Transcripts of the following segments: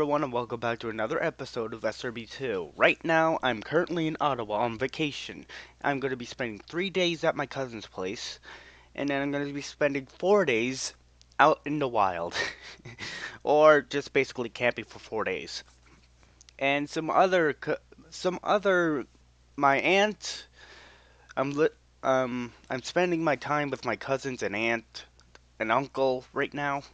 everyone, and welcome back to another episode of SRB2. Right now, I'm currently in Ottawa on vacation. I'm going to be spending 3 days at my cousin's place, and then I'm going to be spending 4 days out in the wild. Or just basically camping for 4 days. And my aunt, I'm spending my time with my cousins and aunt and uncle right now.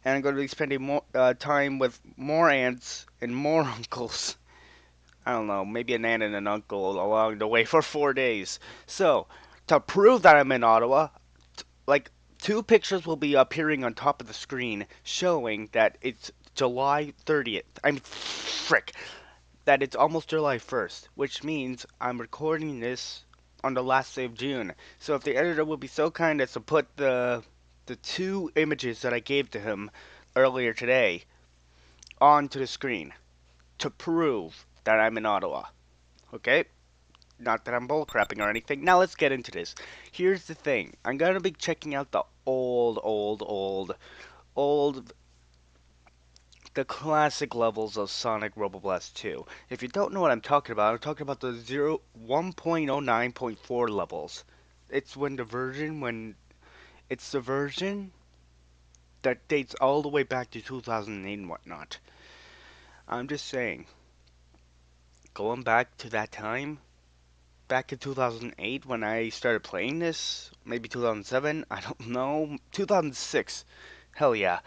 And I'm going to be spending more time with more aunts and more uncles. I don't know, maybe an aunt and an uncle along the way for 4 days. So, to prove that I'm in Ottawa, like 2 pictures will be appearing on top of the screen showing that it's July 30th. Frick, that it's almost July 1st, which means I'm recording this on the last day of June. So if the editor would be so kind as to put the 2 images that I gave to him earlier today onto the screen to prove that I'm in Ottawa. Okay? Not that I'm bullcrapping or anything. Now let's get into this. Here's the thing. I'm gonna be checking out the old, the classic levels of Sonic Roboblast 2. If you don't know what I'm talking about the 1.09.4 levels. It's the version that dates all the way back to 2008 and whatnot. I'm just saying, going back to that time, back in 2008 when I started playing this, maybe 2007, I don't know, 2006, hell yeah.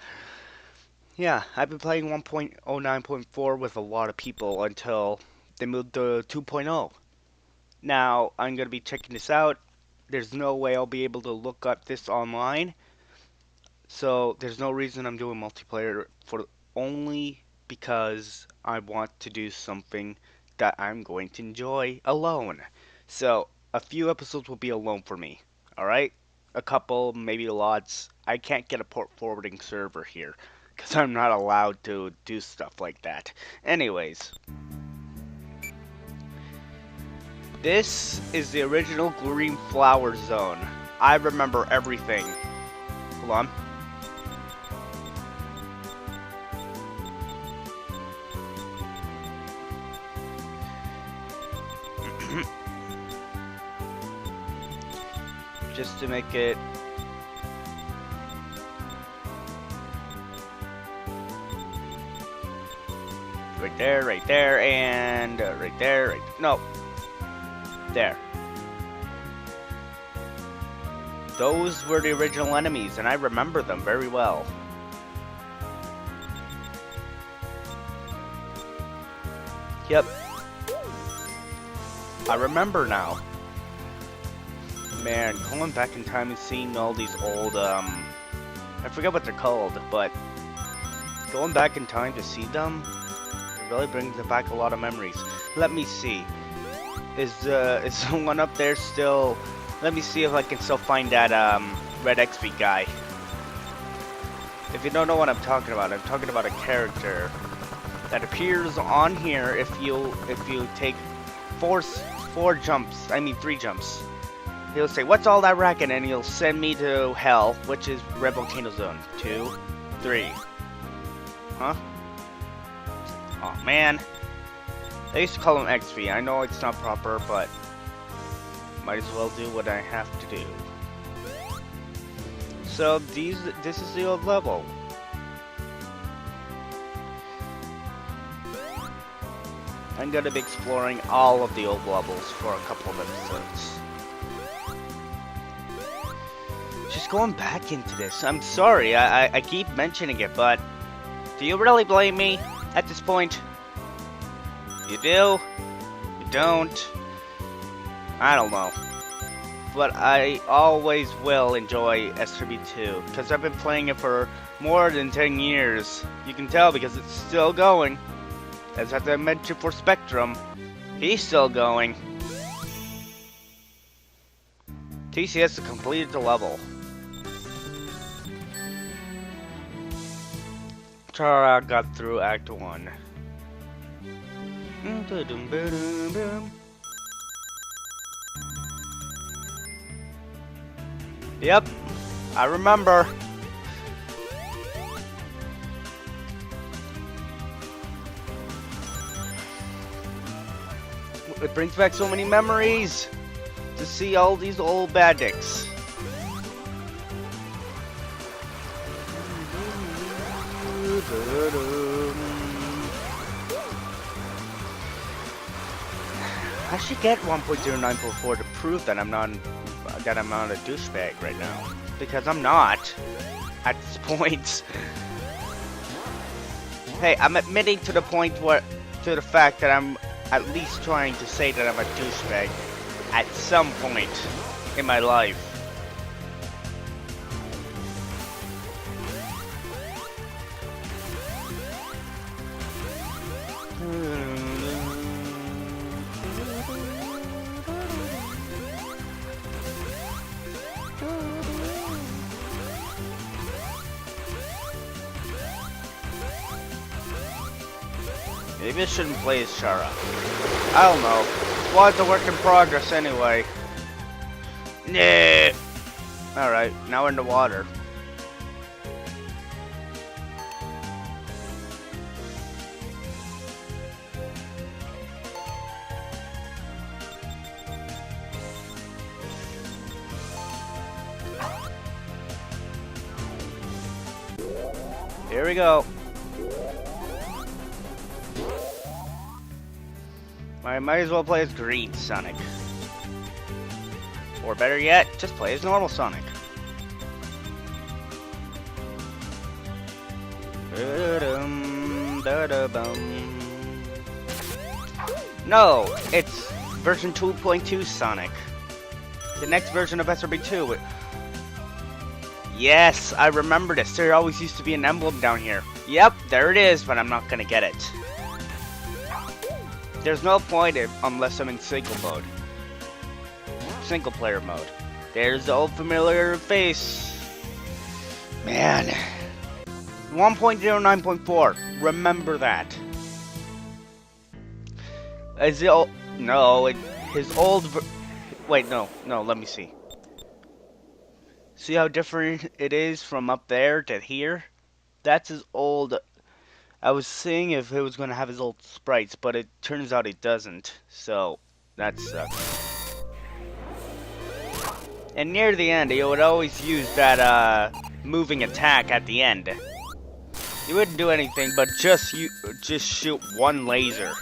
Yeah, I've been playing 1.09.4 with a lot of people until they moved to 2.0. Now, I'm going to be checking this out. There's no way I'll be able to look up this online. So there's no reason I'm doing multiplayer for only because I want to do something that I'm going to enjoy alone. So a few episodes will be alone for me. All right, a couple, maybe lots. I can't get a port forwarding server here because I'm not allowed to do stuff like that. Anyways, this is the original Green Flower Zone. I remember everything. Hold on. Just to make it right there, and right there, no, there. Those were the original enemies, and I remember them very well. Yep. I remember now. Man, going back in time and seeing all these old, I forget what they're called, but going back in time to see them, it really brings back a lot of memories. Let me see. Is someone up there still? Let me see if I can still find that, Red XP guy. If you don't know what I'm talking about a character that appears on here if you take three jumps. He'll say, "What's all that racket?" and he'll send me to hell, which is Red Volcano Zone. 2, 3. Huh? Oh man. They used to call him XV. I know it's not proper, but might as well do what I have to do. So this is the old level. I'm gonna be exploring all of the old levels for a couple of episodes. Just going back into this. I'm sorry, I keep mentioning it, but do you really blame me at this point? You do? You don't? I don't know. But I always will enjoy SRB2 because I've been playing it for more than 10 years. You can tell because it's still going. As I mentioned for Spectrum, he's still going. TCS has completed the level. Chara got through Act 1. Yep, I remember. It brings back so many memories to see all these old badniks. I should get 1.09.4 to prove that I'm not a douchebag right now, because I'm not at this point. Hey, I'm admitting to the fact that I'm at least trying to say that I'm a douchebag at some point in my life. Maybe I shouldn't play as Shara. I don't know. Squad's a work in progress anyway. Nah. Alright, now we're in the water. Here we go. I might as well play as Green Sonic. Or better yet, just play as normal Sonic. No, it's version 2.2 Sonic. The next version of SRB2. Yes, I remember this. There always used to be an emblem down here. Yep, there it is, but I'm not gonna get it. There's no point unless I'm in single mode. Single player mode. There's the old familiar face. Man. 1.09.4. Remember that. Is it no, his old wait, no, let me see. See how different it is from up there to here? That's his old. I was seeing if it was going to have his old sprites, but it turns out it doesn't. So, that sucks. And near the end, he would always use that moving attack at the end. He wouldn't do anything but just shoot one laser.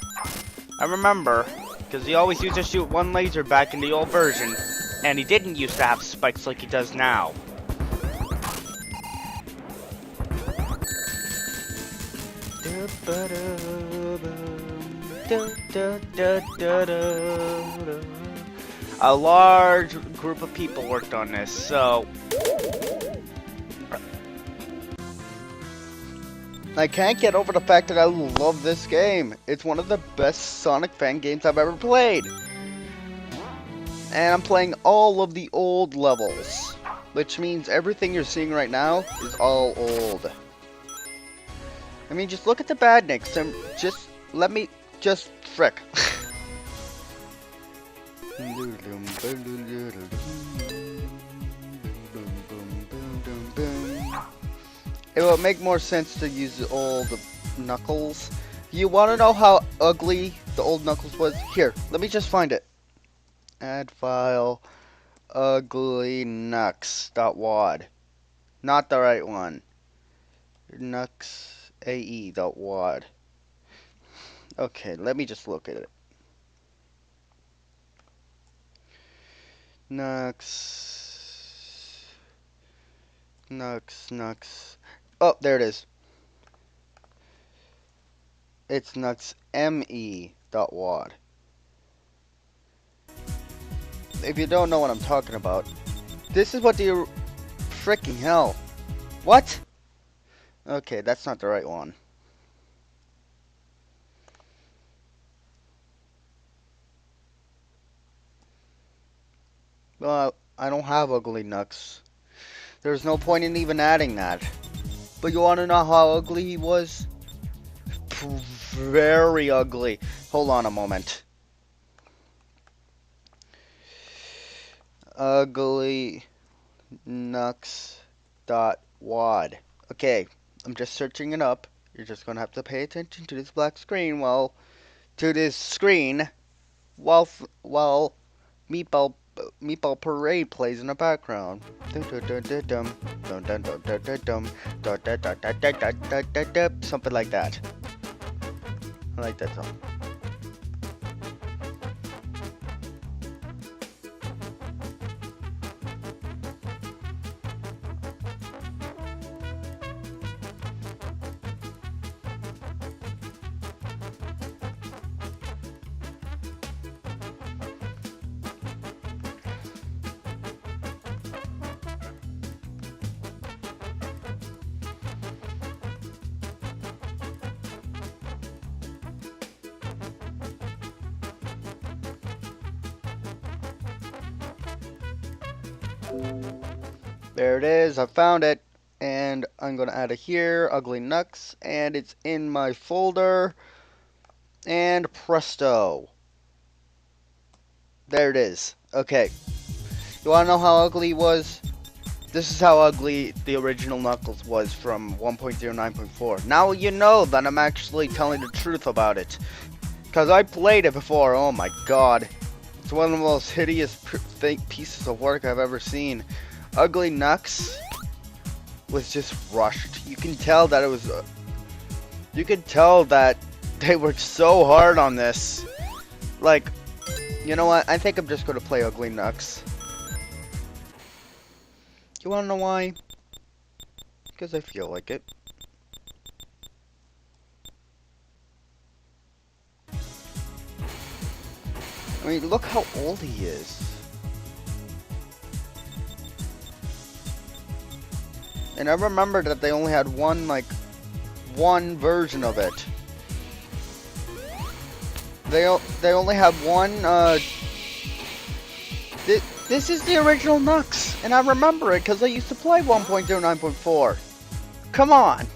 I remember, because he always used to shoot one laser back in the old version, and he didn't used to have spikes like he does now. A large group of people worked on this, so I can't get over the fact that I love this game. It's one of the best Sonic fan games I've ever played. And I'm playing all of the old levels, which means everything you're seeing right now is all old. I mean, just look at the badniks and just let me just frick. It would make more sense to use the old Knuckles. You want to know how ugly the old Knuckles was? Here, let me just find it. Add file, uglynux.wad. Not the right one. nuxae.wad. Okay, let me just look at it. Nux. Oh, there it is. It's nuxme.wad. If you don't know what I'm talking about, this is what the freaking hell. What? Okay, that's not the right one. Well, I don't have ugly Nux. There's no point in even adding that. But you want to know how ugly he was? Very ugly. Hold on a moment. uglynux.wad. Okay, I'm just searching it up. You're just gonna have to pay attention to this black screen while while Meatball Parade plays in the background. Something like that. I like that song. There it is, I found it, and I'm gonna add it here, Ugly Nux, and it's in my folder, and presto. There it is. Okay, you wanna know how ugly he was? This is how ugly the original Knuckles was from 1.09.4. Now you know that I'm actually telling the truth about it. Because I played it before, oh my god. It's one of the most hideous fake pieces of work I've ever seen. Ugly Nux was just rushed. You can tell that it was... you can tell that they worked so hard on this. Like, you know what? I think I'm just going to play Ugly Nux. You wanna know why? Because I feel like it. I mean, look how old he is. And I remember that they only had one version of it. They only have one, This is the original Nux, and I remember it because I used to play 1.09.4. Come on!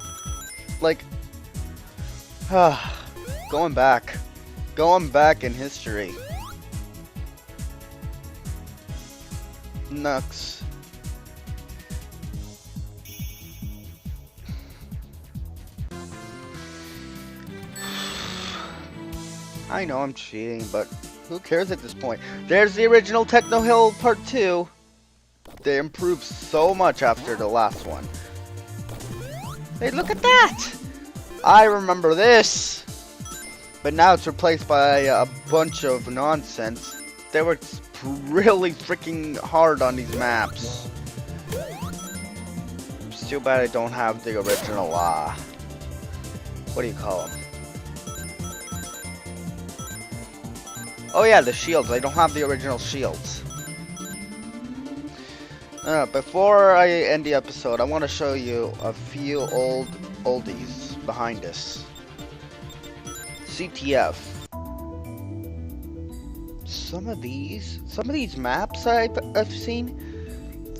Like, going back in history. Nux. I know I'm cheating, but who cares at this point? There's the original Techno Hill Part 2. They improved so much after the last one. Hey, look at that! I remember this! But now it's replaced by a bunch of nonsense. They worked really freaking hard on these maps. It's too bad I don't have the original, what do you call them? Oh yeah, the shields. I don't have the original shields. Before I end the episode, I want to show you a few oldies behind us. CTF. Some of these maps I've seen,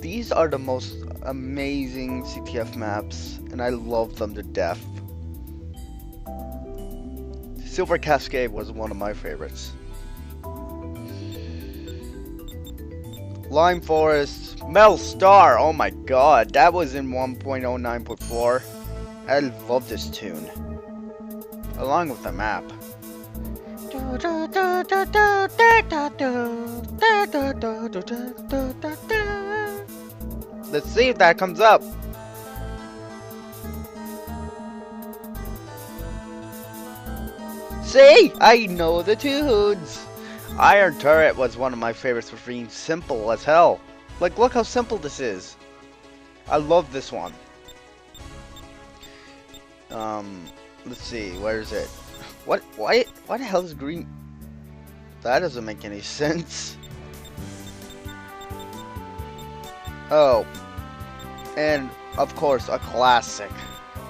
these are the most amazing CTF maps, and I love them to death. Silver Cascade was one of my favorites. Lime Forest, Metal Star, oh my god, that was in 1.09.4. I love this tune. Along with the map. Let's see if that comes up. See? I know the tunes. Iron Turret was one of my favorites for being simple as hell. Like, look how simple this is. I love this one. Let's see, where is it? Why the hell is green? That doesn't make any sense. Oh. And, of course, a classic.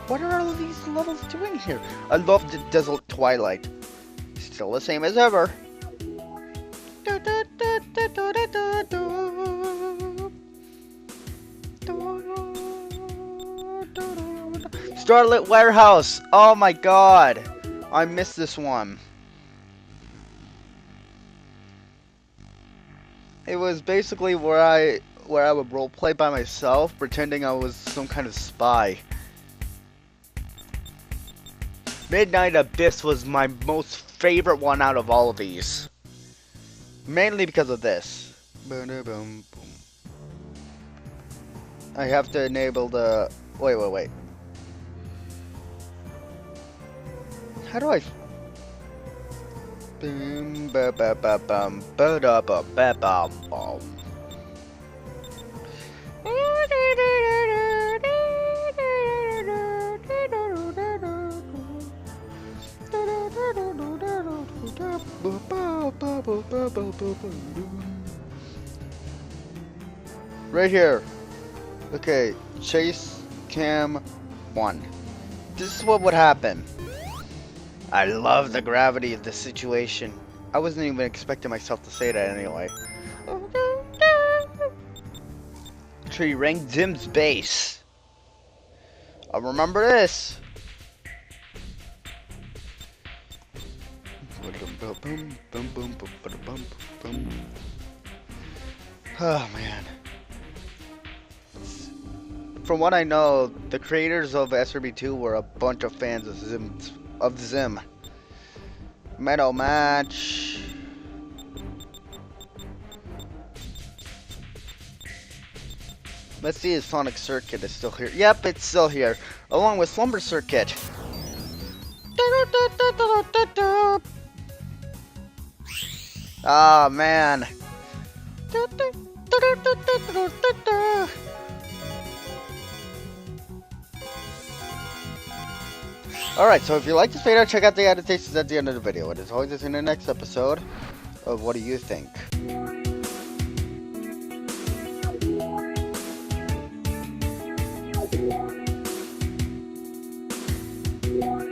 What are all of these levels doing here? I love the Desert Twilight. Still the same as ever. Starlit Warehouse. Oh my god. I missed this one. It was basically where I would roleplay by myself, pretending I was some kind of spy. Midnight Abyss was my most favorite one out of all of these. Mainly because of this. I have to enable the... Wait. How do I... Boom, ba ba ba bum, ba da ba ba bum bum. Right here. Okay, chase cam 1. This is what would happen. I love the gravity of the situation. I wasn't even expecting myself to say that anyway. Tree rank Zim's base. I'll remember this. Oh man. From what I know, the creators of SRB2 were a bunch of fans of Zim. Metal match. Let's see if Sonic Circuit is still here. Yep, it's still here, along with Slumber Circuit. Ah, man. Alright, so if you like this video, check out the annotations at the end of the video. And as always, it's in the next episode of What Do You Think? Yeah.